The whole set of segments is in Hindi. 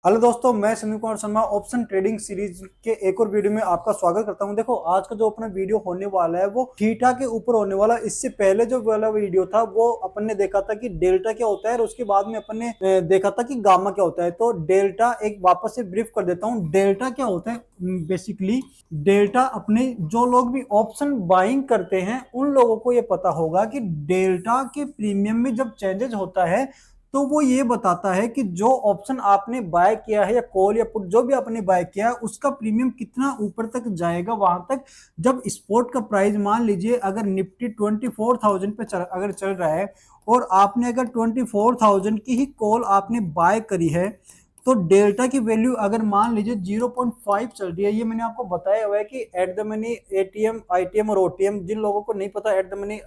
हेलो दोस्तों, मैं Sandeep Kumar Sharma option trading series के एक और वीडियो में आपका स्वागत करता हूं। देखो, आज का जो अपना वीडियो होने वाला है वो थीटा के ऊपर होने वाला। इससे पहले जो वाला वीडियो था वो अपन ने देखा था कि डेल्टा क्या होता है, और उसके बाद में अपन ने देखा था कि गामा क्या होता है। तो डेल्टा एक वापस से ब्रीफ कर देता हूँ। डेल्टा क्या होता है बेसिकली? डेल्टा अपने जो लोग भी ऑप्शन बाइंग करते हैं उन लोगों को ये पता होगा कि डेल्टा के प्रीमियम में जब चेंजेस होता है तो वो ये बताता है कि जो ऑप्शन आपने बाय किया है या कॉल या पुट जो भी आपने बाय किया है उसका प्रीमियम कितना ऊपर तक जाएगा, वहां तक जब स्पॉट का प्राइस मान लीजिए अगर निफ्टी 24,000 पे अगर चल रहा है और आपने अगर 24,000 की ही कॉल आपने बाय करी है, तो डेल्टा की वैल्यू अगर मान लीजिए 0.5 चल रही है। ये मैंने आपको बताया हुआ है कि at the money ATM ITM और ओटीएम, जिन लोगों को नहीं पता एट द मनी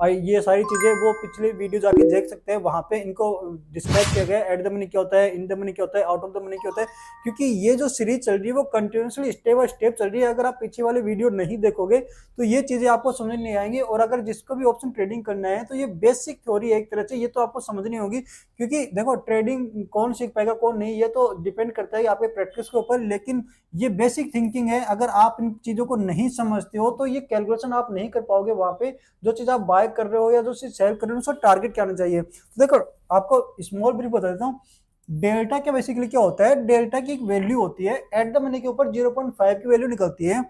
ये सारी चीजें वो पिछले वीडियो जाके देख सकते हैं। वहां पे इनको डिस्क्राइब किया गया है एट द मनी क्या होता है, इन द मनी क्या होता है, आउट ऑफ द मनी क्या होता है। क्योंकि ये जो सीरीज चल रही है वो कंटिन्यूसली स्टेप बाय स्टेप चल रही है। अगर आप पीछे वाले वीडियो नहीं देखोगे तो ये चीजें आपको समझ नहीं आएंगी। और अगर जिसको भी ऑप्शन ट्रेडिंग करना है तो ये बेसिक थ्योरी है एक तरह से, ये तो आपको समझनी होगी। क्योंकि देखो, ट्रेडिंग कौन सीख पाएगा कौन नहीं, ये तो डिपेंड करता है आपके प्रैक्टिस के ऊपर। लेकिन ये बेसिक थिंकिंग है। अगर आप इन चीजों को नहीं समझते हो तो ये कैलकुलेशन आप नहीं कर पाओगे। वहां पे जो चीज आप बाय कर रहे हो या जो चीज सेल कर रहे हो उसका टारगेट क्या आना चाहिए। तो देखो, आपको स्मॉल ब्रीफ बता देता हूँ। डेल्टा क्या बेसिकली क्या होता है? डेल्टा की एक वैल्यू होती है, एट द मनी के ऊपर 0.5 की वैल्यू निकलती है।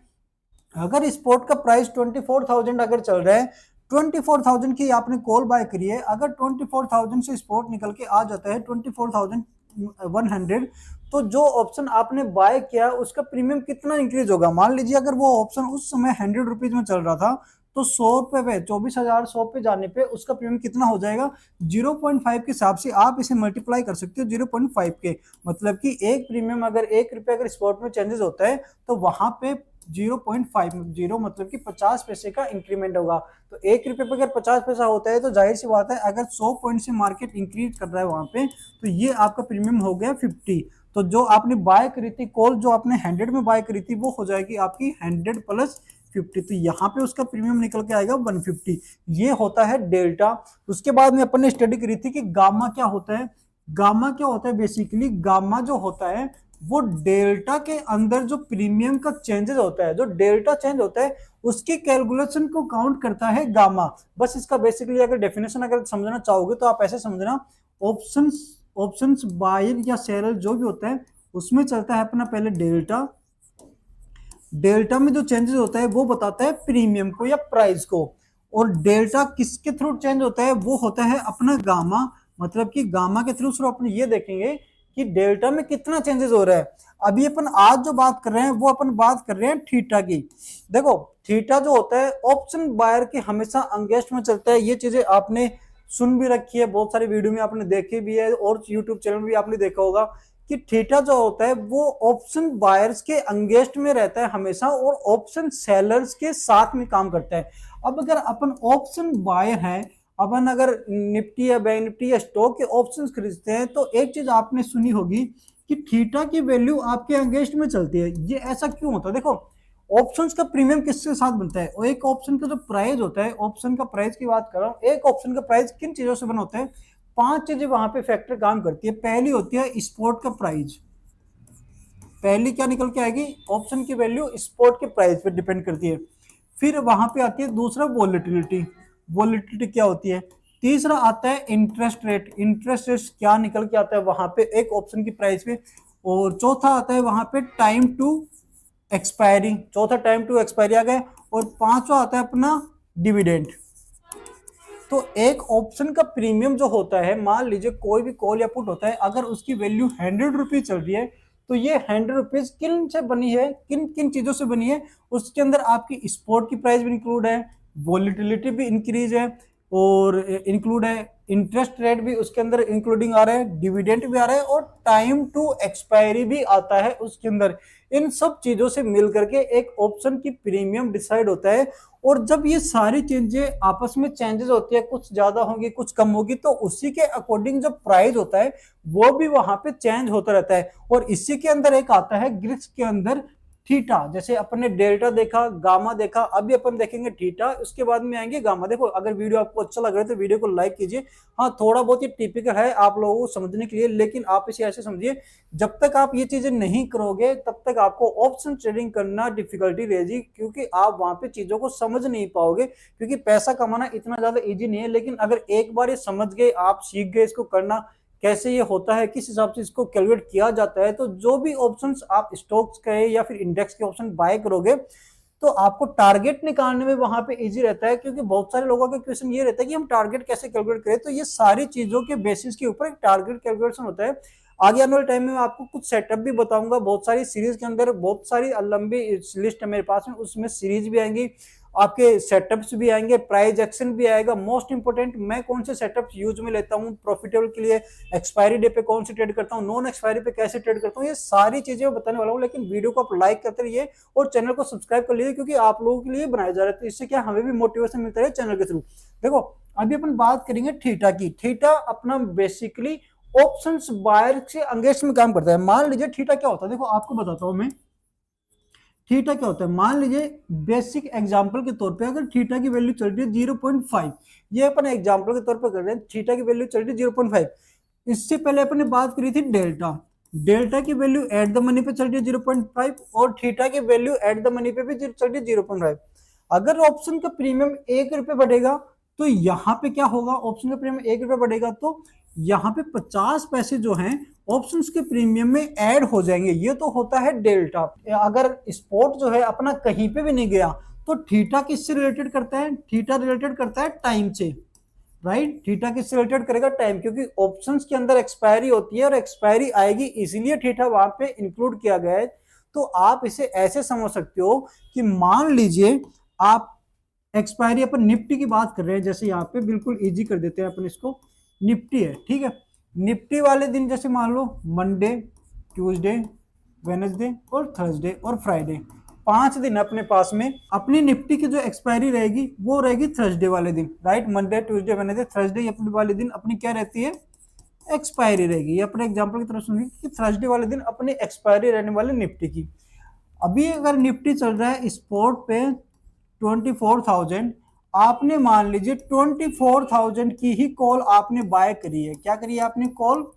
अगर स्पॉट का प्राइस 24,000 अगर चल रहा है, 24,000 की आपने कॉल बाय करी है, अगर 24,000 से स्पॉट निकल के आ जाता है 24,100, तो जो ऑप्शन आपने बाय किया उसका प्रीमियम कितना इंक्रीज होगा? मान लीजिए अगर वो ऑप्शन उस समय 100 रुपीज में चल रहा था, तो 100 रुपए पे 24,100 पे जाने पे उसका प्रीमियम कितना हो जाएगा? 0.5 के हिसाब से आप इसे मल्टीप्लाई कर सकते हो 0.5 के। मतलब कि एक प्रीमियम अगर 1 रुपये अगर स्पॉट में चेंजेस होता है तो वहां पे 0.50 मतलब कि 50 पैसे का इंक्रीमेंट होगा। तो 1 रुपये पे अगर 50 पैसा होता है तो जाहिर सी बात है अगर 100 पॉइंट से मार्केट इंक्रीज कर रहा है वहां पे, तो ये आपका प्रीमियम हो गया 50। तो जो आपने बाय करी थी कॉल, जो आपने 100 में बाय करी थी, वो हो जाएगी आपकी 100 प्लस 50। तो यहाँ पे उसका प्रीमियम निकल के आएगा 150। ये होता है डेल्टा। उसके बाद में अपन ने स्टडी करी थी कि गामा क्या होता है। गामा क्या होता है? बेसिकली गामा जो होता है वो डेल्टा के अंदर जो प्रीमियम का चेंजेस होता है, जो डेल्टा चेंज होता है उसकी कैलकुलेशन को काउंट करता है गामा। बस इसका बेसिकली अगर डेफिनेशन अगर समझना चाहोगे तो आप ऐसे समझना। ऑप्शंस ऑप्शंस बायर या सेलर जो भी होता है उसमें चलता है अपना पहले डेल्टा। डेल्टा में जो चेंजेस होता है वो बताता है प्रीमियम को या प्राइस को। और डेल्टा किसके थ्रू चेंज होता है? वो होता है अपना गामा। मतलब कि गामा के थ्रू सिर्फ अपन ये देखेंगे कि डेल्टा में कितना चेंजेस हो रहा है। अभी अपन आज जो बात कर रहे हैं वो अपन बात कर रहे हैं थीटा की। देखो, थीटा जो होता है ऑप्शन बायर के हमेशा अगेंस्ट में चलता है। ये चीजें आपने सुन भी रखी है, बहुत सारी वीडियो में आपने देखी भी है और यूट्यूब चैनल भी आपने देखा होगा कि थीटा जो होता है वो ऑप्शन बायर्स के अंगेस्ट में रहता है हमेशा और ऑप्शन सेलर्स के साथ में काम करता है। अब अगर अपन ऑप्शन बायर है, अपन अगर निफ्टी या बैंक निफ्टी या स्टॉक के ऑप्शंस खरीदते हैं, तो एक चीज आपने सुनी होगी कि थीटा की वैल्यू आपके अगेंस्ट में चलती है। ये ऐसा क्यों होता है? देखो, ऑप्शंस का प्रीमियम किसके साथ बनता है? और एक ऑप्शन का जो प्राइस होता है, ऑप्शन का प्राइस की बात कर रहा हूं, एक ऑप्शन का प्राइस किन चीजों से बना होता है? 5 चीजें वहां पे फैक्टर काम करती है। पहली होती है स्पॉट का प्राइस। पहली क्या निकल के आएगी? ऑप्शन की वैल्यू स्पॉट के प्राइस पे डिपेंड करती है। फिर वहां पे आती है दूसरा वॉलेटिलिटी। वॉलेटिलिटी क्या होती है? तीसरा आता है इंटरेस्ट रेट। इंटरेस्ट रेट क्या निकल के आता है वहां पे एक ऑप्शन की प्राइस पे। और चौथा आता है वहां पे टाइम टू एक्सपायरी। चौथा टाइम टू एक्सपायरी आ गया। और पांचवा आता है अपना डिविडेंड। तो एक ऑप्शन का प्रीमियम जो होता है, मान लीजिए कोई भी कॉल या पुट होता है, अगर उसकी वैल्यू 100 रुपीज चल रही है, तो ये 100 रुपीज किन से बनी है, किन किन चीजों से बनी है? उसके अंदर आपकी स्पॉट की प्राइस भी इंक्लूड है, वॉलिटिलिटी भी इंक्रीज है और इंक्लूड है, इंटरेस्ट रेट भी उसके अंदर इंक्लूडिंग आ रहा है, डिविडेंड भी आ रहा है और टाइम टू एक्सपायरी भी आता है उसके अंदर। इन सब चीजों से मिल करके एक ऑप्शन की प्रीमियम डिसाइड होता है। और जब ये सारी चीजें आपस में चेंजेस होती है, कुछ ज्यादा होंगी कुछ कम होगी, तो उसी के अकॉर्डिंग जो प्राइस होता है वो भी वहां पे चेंज होता रहता है। और इसी के अंदर एक आता है ग्रिक्स के अंदर थीटा, जैसे अपन ने डेल्टा देखा, गामा देखा, अभी अपन देखेंगे थीटा, उसके बाद में आएंगे गामा। देखो अगर वीडियो आपको अच्छा लग रहा है तो वीडियो को लाइक कीजिए। हाँ थोड़ा बहुत ये टिपिकल है आप लोगों को समझने के लिए, लेकिन आप इसे ऐसे समझिए, जब तक आप ये चीजें नहीं करोगे तब तक आपको ऑप्शन ट्रेडिंग करना डिफिकल्टी रहेगी, क्योंकि आप वहां पे चीजों को समझ नहीं पाओगे। क्योंकि पैसा कमाना इतना ज्यादा इजी नहीं है, लेकिन अगर एक बार ये समझ गए, आप सीख गए इसको करना कैसे ये होता है, किस हिसाब से इसको कैलकुलेट किया जाता है, तो जो भी ऑप्शंस आप स्टॉक्स के या फिर इंडेक्स के ऑप्शन बाय करोगे तो आपको टारगेट निकालने में वहां पे इजी रहता है। क्योंकि बहुत सारे लोगों का क्वेश्चन ये रहता है कि हम टारगेट कैसे कैलकुलेट करें, तो ये सारी चीजों के बेसिस के ऊपर एक टारगेट कैलकुलेशन होता है। आगे आने वाले टाइम में मैं आपको कुछ सेटअप भी बताऊंगा, बहुत सारी सीरीज के अंदर बहुत सारी लंबी लिस्ट है मेरे पास में, उसमें सीरीज भी आएंगी, आपके सेटअप्स भी आएंगे, प्राइस एक्शन भी आएगा। मोस्ट इंपोर्टेंट मैं कौन से सेटअप यूज में लेता हूँ प्रॉफिटेबल के लिए, एक्सपायरी डे पे कौन से ट्रेड करता हूँ, नॉन एक्सपायरी पे कैसे ट्रेड करता हूँ, ये सारी चीजें मैं बताने वाला हूँ। लेकिन वीडियो को आप लाइक करते रहिए और चैनल को सब्सक्राइब कर लीजिए, क्योंकि आप लोगों के लिए बनाया जा रहा है, तो इससे क्या हमें भी मोटिवेशन मिलता है चैनल के थ्रू। देखो अभी अपन बात करेंगे थीटा की। थीटा अपना बेसिकली ऑप्शंस बायर से अगेंस्ट में काम करता है। मान लीजिए थीटा क्या होता है, देखो आपको बताता हूं मैं थीटा क्या होता है। मान लीजिए बेसिक एग्जांपल के तौर पे अगर थीटा की वैल्यू चल रही है 0.5, ये अपन एग्जांपल के तौर पे कर रहे हैं, थीटा की वैल्यू चल रही है 0.5। इससे पहले अपन ने बात करी थी डेल्टा, डेल्टा की वैल्यू एट द मनी पे चल रही है 0.5 और थीटा की वैल्यू एट द मनी पे भी चल रही है 0.5। अगर ऑप्शन का प्रीमियम 1 रुपये बढ़ेगा तो यहाँ पे क्या होगा, ऑप्शन का प्रीमियम 1 रुपये बढ़ेगा तो यहाँ पे 50 पैसे जो हैं ऑप्शंस के प्रीमियम में ऐड हो जाएंगे। ये तो होता है डेल्टा। अगर स्पॉट जो है अपना कहीं पे भी नहीं गया तो थीटा किससे रिलेटेड करता है, थीटा रिलेटेड करता है टाइम से, राइट। थीटा किससे रिलेटेड करेगा, टाइम, क्योंकि ऑप्शंस के अंदर एक्सपायरी होती है और एक्सपायरी आएगी, इसीलिए थीटा वहां पे इंक्लूड किया गया है। तो आप इसे ऐसे समझ सकते हो कि मान लीजिए आप एक्सपायरी, अपन निफ्टी की बात कर रहे हैं, जैसे यहाँ पे बिल्कुल इजी कर देते हैं अपन इसको, निफ्टी है ठीक है। निफ्टी वाले दिन जैसे मान लो मंडे, ट्यूसडे, वेनसडे और थर्सडे और फ्राइडे, 5 दिन अपने पास में। अपनी निफ्टी की जो एक्सपायरी रहेगी वो रहेगी थर्सडे वाले दिन, right. Monday, Tuesday, Wednesday, Thursday अपने वाले दिन अपनी क्या रहती है, एक्सपायरी रहेगी। ये अपने एग्जांपल की तरफ सुनिए कि थर्सडे वाले दिन अपनी एक्सपायरी रहने वाले निफ्टी की। अभी अगर निफ्टी चल रहा है स्पॉट पे 24,000, आपने मान लीजिए 24,000 की ही कॉल आपने बाय करी है। क्या करी है आपने, कॉल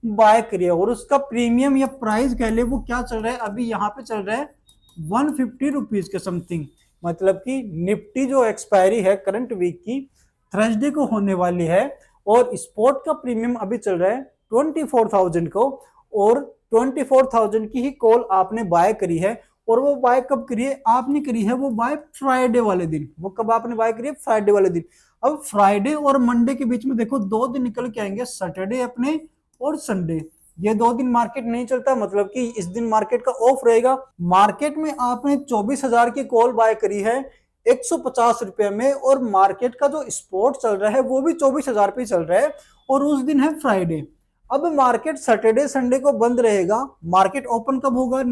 बाय करी है, और उसका प्रीमियम या प्राइस कह ले वो क्या चल रहा है, अभी यहाँ पे चल रहा है 150 रुपीज के समथिंग। मतलब कि निफ्टी जो एक्सपायरी है करंट वीक की थर्सडे को होने वाली है, और स्पॉट का प्रीमियम अभी चल रहा है 24,000 को, और 24,000 की ही कॉल आपने बाय करी है। और वो बाय कब करी है, आपने करी है वो बाय फ्राइडे वाले दिन। वो कब आपने बाय करी है, फ्राइडे वाले दिन। अब फ्राइडे और मंडे के बीच में देखो 2 दिन निकल के आएंगे, सैटरडे अपने और संडे। ये 2 दिन मार्केट नहीं चलता, मतलब कि इस दिन मार्केट का ऑफ रहेगा। मार्केट में आपने 24,000 की कॉल बाय करी है 150 रुपए में, और मार्केट का जो स्पॉट चल रहा है वो भी 24,000 पे चल रहा है, और उस दिन है फ्राइडे। अब मार्केट सैटरडे संडे को बंद रहेगा, मार्केट ओपन कब होगा,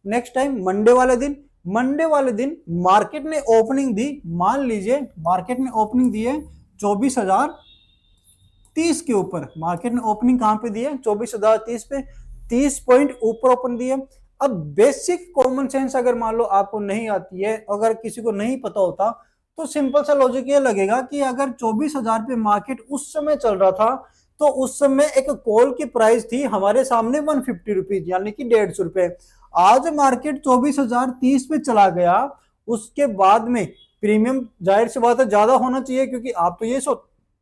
नेक्स्ट टाइम मंडे वाले दिन। मंडे वाले दिन मार्केट ने ओपनिंग दी, मान लीजिए मार्केट ने ओपनिंग दी है 24,030 के ऊपर। मार्केट ने ओपनिंग कहां पे दी है, 24,030 पे, 30 पॉइंट ऊपर ओपन दिए। अब बेसिक कॉमन सेंस अगर मान लो आपको नहीं आती है, अगर किसी को नहीं पता होता, तो सिंपल सा लॉजिक ये लगेगा कि अगर 24,000 पे मार्केट उस समय चल रहा था तो उस समय एक कॉल की प्राइस थी हमारे सामने 150 रुपीज, यानी कि 150 रुपए। आज मार्केट 24,030 पे चला गया, उसके बाद में प्रीमियम जाहिर सी बात है ज्यादा होना चाहिए, क्योंकि आप तो ये सोच,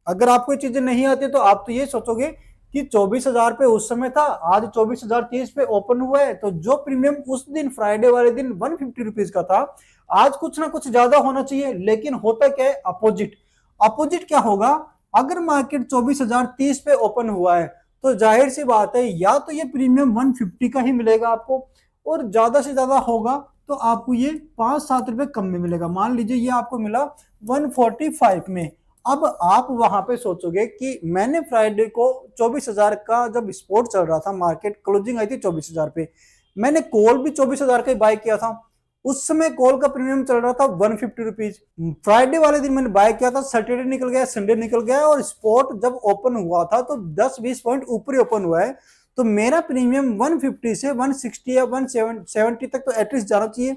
अगर आपको ये चीजें नहीं आती तो आप तो ये सोचोगे कि 24,000 पे उस समय था, आज 24,030 पे ओपन हुआ है, तो जो प्रीमियम उस दिन फ्राइडे वाले दिन 150 रुपीज का था, आज कुछ ना कुछ ज्यादा होना चाहिए। लेकिन होता क्या है, अपोजिट। अपोजिट क्या होगा, अगर मार्केट 24,030 पे ओपन हुआ है तो जाहिर सी बात है या तो ये प्रीमियम 150 का ही मिलेगा आपको, और ज्यादा से ज्यादा होगा तो आपको ये 5-7 रुपए कम में मिलेगा। मान लीजिए ये आपको मिला 145 में। अब आप वहां पे सोचोगे कि मैंने फ्राइडे को 24,000 का जब स्पॉट चल रहा था, मार्केट क्लोजिंग आई थी 24,000 पे, मैंने कॉल भी 24,000 का ही बाय किया था। उस समय कॉल का प्रीमियम चल रहा था 150 रुपीज। फ्राइडे वाले दिन मैंने बाय किया था, सैटरडे निकल गया, संडे निकल गया, और स्पॉट जब ओपन हुआ था तो 10-20 पॉइंट ऊपर ही ओपन हुआ है। तो मेरा प्रीमियम 150 से 160 या 170 तक तो एटलीस्ट जाना चाहिए।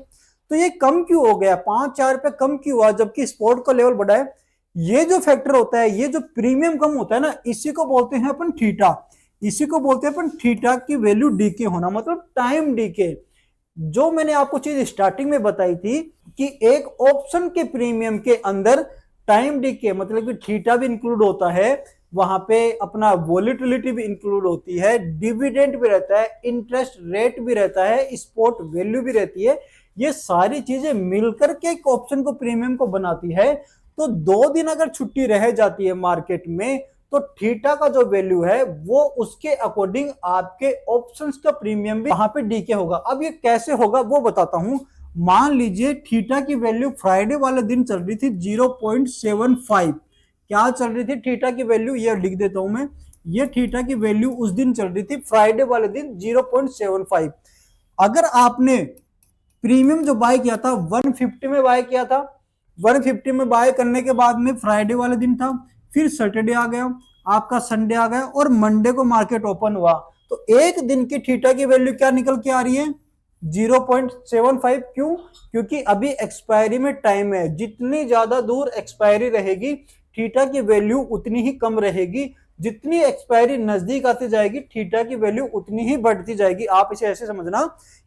तो ये कम क्यों हो गया, 5-4 रुपए कम क्यों हुआ, जबकि स्पोर्ट का लेवल बढ़ा है। ये जो फैक्टर होता है, ये जो प्रीमियम कम होता है ना, इसी को बोलते हैं अपन थीटा। इसी को बोलते हैं अपन थीटा की वैल्यू डीके होना, मतलब टाइम डीके। जो मैंने आपको चीज स्टार्टिंग में बताई थी कि एक ऑप्शन के प्रीमियम के अंदर टाइम डीके मतलब कि थीटा भी इंक्लूड होता है, वहां पे अपना वोलेटिलिटी भी इंक्लूड होती है, डिविडेंड भी रहता है, इंटरेस्ट रेट भी रहता है, स्पॉट वैल्यू भी रहती है। ये सारी चीजें मिलकर के एक ऑप्शन को प्रीमियम को बनाती है। तो 2 दिन अगर छुट्टी रह जाती है मार्केट में, तो थीटा का जो वैल्यू है वो उसके अकॉर्डिंग आपके ऑप्शंस का प्रीमियम भी वहां पे डीके होगा। अब ये कैसे होगा वो बताता हूं। मान लीजिए थीटा की वैल्यू फ्राइडे वाले दिन चल रही थी 0.75। क्या चल रही थी थीटा की वैल्यू, ये लिख देता हूं मैं। ये थीटा की वैल्यू उस दिन चल रही थी फ्राइडे वाले दिन 0.75। अगर आपने प्रीमियम जो बाय किया था 150 में बाय किया था, 150 में बाय करने के बाद में फ्राइडे वाले दिन था, फिर सैटरडे आ गया, आपका संडे आ गया और मंडे को मार्केट ओपन हुआ, तो एक दिन की थीटा की वैल्यू क्या निकल के आ रही है, 0.75। क्यों? क्योंकि अभी एक्सपायरी में टाइम है, जितनी ज्यादा दूर एक्सपायरी रहेगी थीटा की वैल्यू उतनी ही कम रहेगी, जितनी एक्सपायरी नजदीक आती जाएगी थीटा की वैल्यू उतनी ही बढ़ती जाएगी। आप इसे ऐसे समझना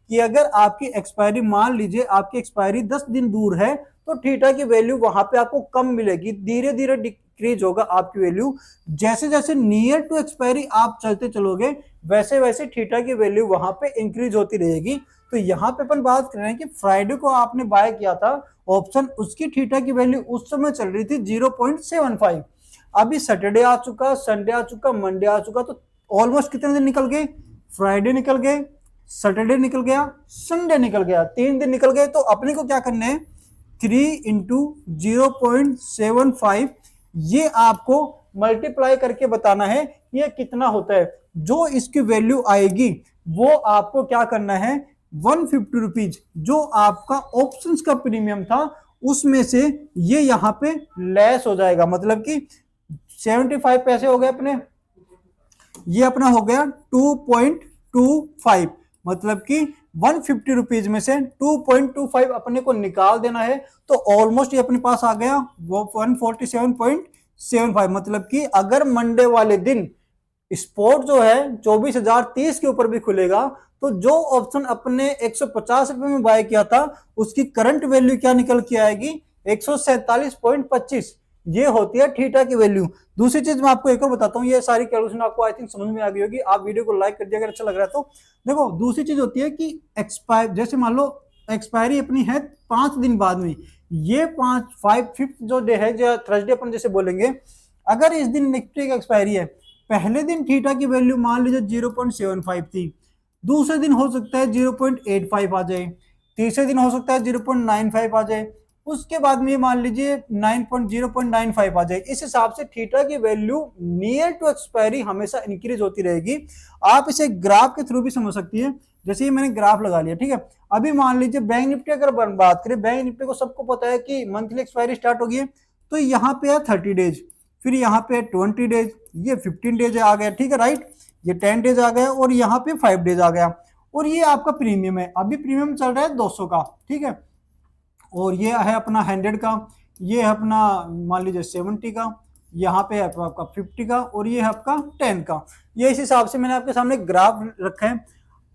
कि अगर आपकी एक्सपायरी, मान लीजिए आपकी एक्सपायरी 10 दिन दूर है, तो थीटा की वैल्यू वहां पे आपको कम मिलेगी, धीरे धीरे डिक्रीज होगा आपकी वैल्यू। जैसे जैसे नियर टू एक्सपायरी आप चलते चलोगे, वैसे वैसे थीटा की वैल्यू वहां पे इंक्रीज होती रहेगी। तो यहाँ पे अपन बात कर रहे हैं कि फ्राइडे को आपने बाय किया था ऑप्शन, उसकी थीटा की वैल्यू उस समय चल रही थी 0.75। अभी सैटरडे आ चुका, संडे आ चुका, मंडे आ चुका, तो ऑलमोस्ट कितने दिन निकल गए, फ्राइडे निकल गए, सैटरडे निकल गया, संडे निकल गया, 3 दिन निकल गए। तो अपने को क्या करना है, 3 इंटू 0.75, ये आपको मल्टीप्लाई करके बताना है ये कितना होता है। जो इसकी वैल्यू आएगी वो आपको क्या करना है, 150 रुपीज जो आपका ऑप्शंस का प्रीमियम था उसमें से ये यहाँ पे लेस हो जाएगा, मतलब कि 75 पैसे हो गए अपने, ये अपना हो गया 2.25, मतलब कि 150 रुपीज में से 2.25 अपने को निकाल देना है। तो ऑलमोस्ट ये अपने पास आ गया वो 147.75। मतलब कि अगर मंडे वाले दिन स्पोर्ट जो है 24,030 के ऊपर भी खुलेगा, तो जो ऑप्शन अपने 150 रुपए में बाय किया था उसकी करंट वैल्यू क्या निकल के आएगी, 147.25। ये होती है थीटा की वैल्यू। दूसरी चीज मैं आपको एक और बताता हूँ, ये सारी कैलकुलेशन आपको आई थिंक समझ में आ गई होगी। आप वीडियो को लाइक कर दिया अगर अच्छा लग रहा है तो। देखो दूसरी चीज होती है कि एक्सपायर, जैसे मान लो एक्सपायरी अपनी है 5 दिन बाद में, ये 5 जो डे है, जो थर्सडे अपन जैसे बोलेंगे, अगर इस दिन निफ्टी की एक्सपायरी है, पहले दिन थीटा की वैल्यू मान लीजिए 0.75 थी, दूसरे दिन हो सकता है 0.85 आ जाए, तीसरे दिन हो सकता है 0.95 आ जाए, उसके बाद में मान लीजिए 0.95 आ जाए। इस हिसाब से थीटा की वैल्यू नियर टू एक्सपायरी हमेशा इंक्रीज होती रहेगी। आप इसे ग्राफ के थ्रू भी समझ सकती है। जैसे ये मैंने ग्राफ लगा लिया, ठीक है। अभी मान लीजिए बैंक निफ्टी अगर बात करें, बैंक निफ्टी को सबको पता है कि मंथली एक्सपायरी स्टार्ट होगी, तो यहाँ पे है 30 डेज, फिर यहाँ पे 20 डेज, ये 15 डेज आ गया, ठीक है, राइट। ये 10 डेज आ गया और यहाँ पे 5 डेज आ गया। और ये आपका प्रीमियम है, अभी प्रीमियम चल रहा है 200 का, ठीक है। और ये है अपना 100 का, ये है अपना मान लीजिए 70 का, यहाँ पे है आपका 50 का, और ये है आपका 10 का। ये इस हिसाब से मैंने आपके सामने ग्राफ रखा है।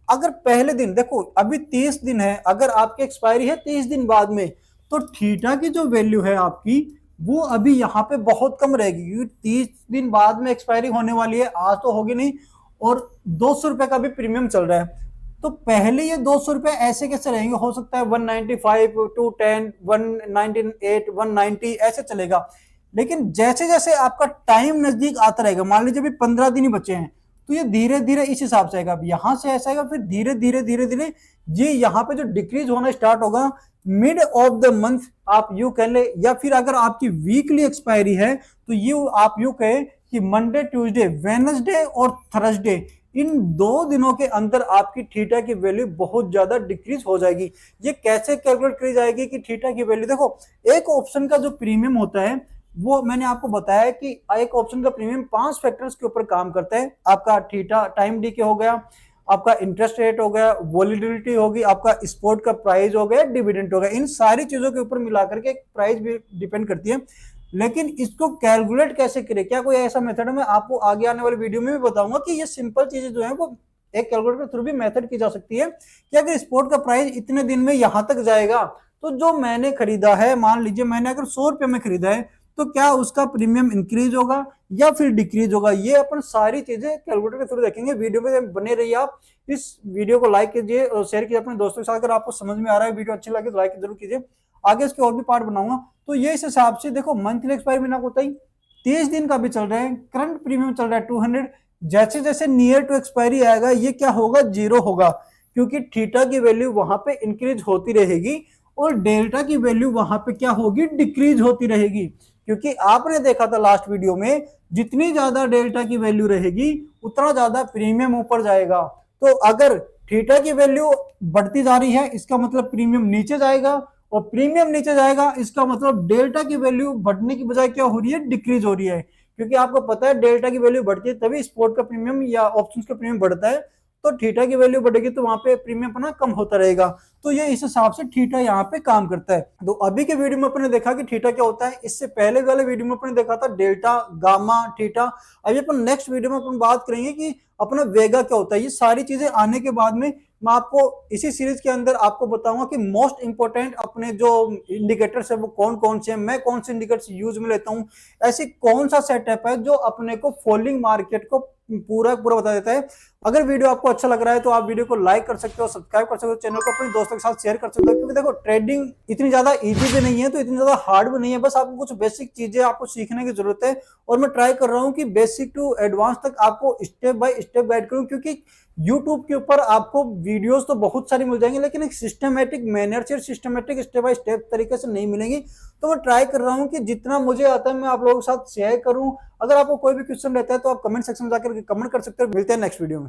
अगर पहले दिन देखो, अभी 30 दिन है, अगर आपकी एक्सपायरी है 30 दिन बाद में, तो थीटा की जो वैल्यू है आपकी वो अभी यहाँ पे बहुत कम रहेगी, क्योंकि 30 दिन बाद में एक्सपायरी होने वाली है, आज तो होगी नहीं, और 200 रुपए का भी प्रीमियम चल रहा है। तो पहले ये 200 रुपए ऐसे कैसे रहेंगे, हो सकता है 195 210 198 190 ऐसे चलेगा। लेकिन जैसे जैसे आपका टाइम नजदीक आता रहेगा, मान लीजिए अभी 15 दिन ही बचे हैं, तो ये धीरे धीरे इस हिसाब से आएगा, यहां से ऐसा आएगा, फिर धीरे धीरे धीरे धीरे ये यहाँ पे जो डिक्रीज होना स्टार्ट होगा मिड ऑफ द मंथ, आप यू कह ले, या फिर अगर आपकी वीकली एक्सपायरी है तो ये आप यू कहे कि मंडे ट्यूसडे वेडनेसडे और थर्सडे, इन 2 दिनों के अंदर आपकी थीटा की वैल्यू बहुत ज्यादा डिक्रीज हो जाएगी। ये कैसे कैलकुलेट करी जाएगी कि थीटा की वैल्यू, देखो एक ऑप्शन का जो प्रीमियम होता है वो मैंने आपको बताया कि एक ऑप्शन का प्रीमियम 5 फैक्टर्स के ऊपर काम करता है। आपका थीटा टाइम डी के हो गया, आपका इंटरेस्ट रेट हो गया, वॉलिडिलिटी होगी, आपका स्पोर्ट का प्राइस हो गया, डिविडेंड हो गया, इन सारी चीजों के ऊपर मिलाकर के एक प्राइस भी डिपेंड करती है। लेकिन इसको कैलकुलेट कैसे करें, क्या कोई ऐसा मेथड है? मैं आपको आगे आने वाले वीडियो में भी बताऊंगा कि ये सिंपल चीजें जो है वो एक कैलकुलेटर के थ्रू भी मेथड की जा सकती है कि अगर स्पोर्ट का प्राइस इतने दिन में यहां तक जाएगा तो जो मैंने खरीदा है, मान लीजिए मैंने अगर 100 रुपये में खरीदा है, तो क्या उसका प्रीमियम इंक्रीज होगा या फिर डिक्रीज होगा। ये अपन सारी चीजें कैलकुलेटर के थ्रू देखेंगे। वीडियो में बने रहिए आप। इस वीडियो को लाइक कीजिए और शेयर कीजिए अपने दोस्तों के साथ। अगर आपको समझ में आ रहा है, वीडियो अच्छी लगे तो लाइक जरूर कीजिए। आगे इसके और भी पार्ट बनाऊंगा। तो ये इस हिसाब से देखो, मंथली एक्सपायरी मैंने आपको बताई, 30 दिन का भी चल रहा है, करंट प्रीमियम चल रहा है 200। जैसे जैसे नियर टू एक्सपायरी आएगा ये क्या होगा, जीरो होगा, क्योंकि थीटा की वैल्यू वहां पे इंक्रीज होती रहेगी और डेल्टा की वैल्यू वहां पे क्या होगी, डिक्रीज होती रहेगी। क्योंकि आपने देखा था लास्ट वीडियो में, जितनी ज्यादा डेल्टा की वैल्यू रहेगी उतना ज्यादा प्रीमियम ऊपर जाएगा। तो अगर थीटा की वैल्यू बढ़ती जा रही है इसका मतलब प्रीमियम नीचे जाएगा, और प्रीमियम नीचे जाएगा इसका मतलब डेल्टा की वैल्यू बढ़ने की बजाय क्या हो रही है, डिक्रीज हो रही है। क्योंकि आपको पता है डेल्टा की वैल्यू बढ़ती है तभी स्पोर्ट का प्रीमियम या ऑप्शन का प्रीमियम बढ़ता है। तो थीटा की वैल्यू बढ़ेगी तो वहां पे प्रीमियम अपना कम होता रहेगा। तो ये इस हिसाब से थीटा यहाँ पे काम करता है। तो अभी के वीडियो में अपने देखा कि थीटा क्या होता है, इससे पहले वाले वीडियो में अपने देखा था डेल्टा, गामा, थीटा। अभी अपन नेक्स्ट वीडियो में अपन बात करेंगे कि अपना वेगा क्या होता है। ये सारी चीजें आने के बाद में मैं आपको इसी सीरीज के अंदर आपको बताऊंगा कि मोस्ट इंपोर्टेंट अपने जो इंडिकेटर्स है वो कौन कौन से हैं, मैं कौन से इंडिकेटर्स यूज में लेता हूं, ऐसी कौन सा सेटअप है जो अपने को फॉलिंग मार्केट को पूरा पूरा बता देता है। अगर वीडियो आपको अच्छा लग रहा है तो आप वीडियो को लाइक कर सकते हो, सब्सक्राइब कर सकते हो, चैनल को अपने दोस्तों के साथ शेयर कर सकते हो। क्योंकि देखो ट्रेडिंग इतनी ज्यादा इजी भी नहीं है तो इतनी ज्यादा हार्ड भी नहीं है, बस आपको कुछ बेसिक चीजें आपको सीखने की जरूरत है। और मैं ट्राई कर रहा हूँ कि बेसिक टू एडवांस तक आपको स्टेप बाय स्टेप गाइड करूँ। क्योंकि यूट्यूब के ऊपर आपको वीडियोस तो बहुत सारी मिल जाएंगी लेकिन एक सिस्टमेटिक मैनर से, सिस्टमेटिक स्टेप बाय स्टेप तरीके से नहीं मिलेंगी। तो मैं ट्राई कर रहा हूँ कि जितना मुझे आता है मैं आप लोगों के साथ शेयर करूँ। अगर आपको कोई भी क्वेश्चन रहता है तो आप कमेंट सेक्शन में जाकर कमेंट कर सकते हो। मिलते हैं नेक्स्ट वीडियो में।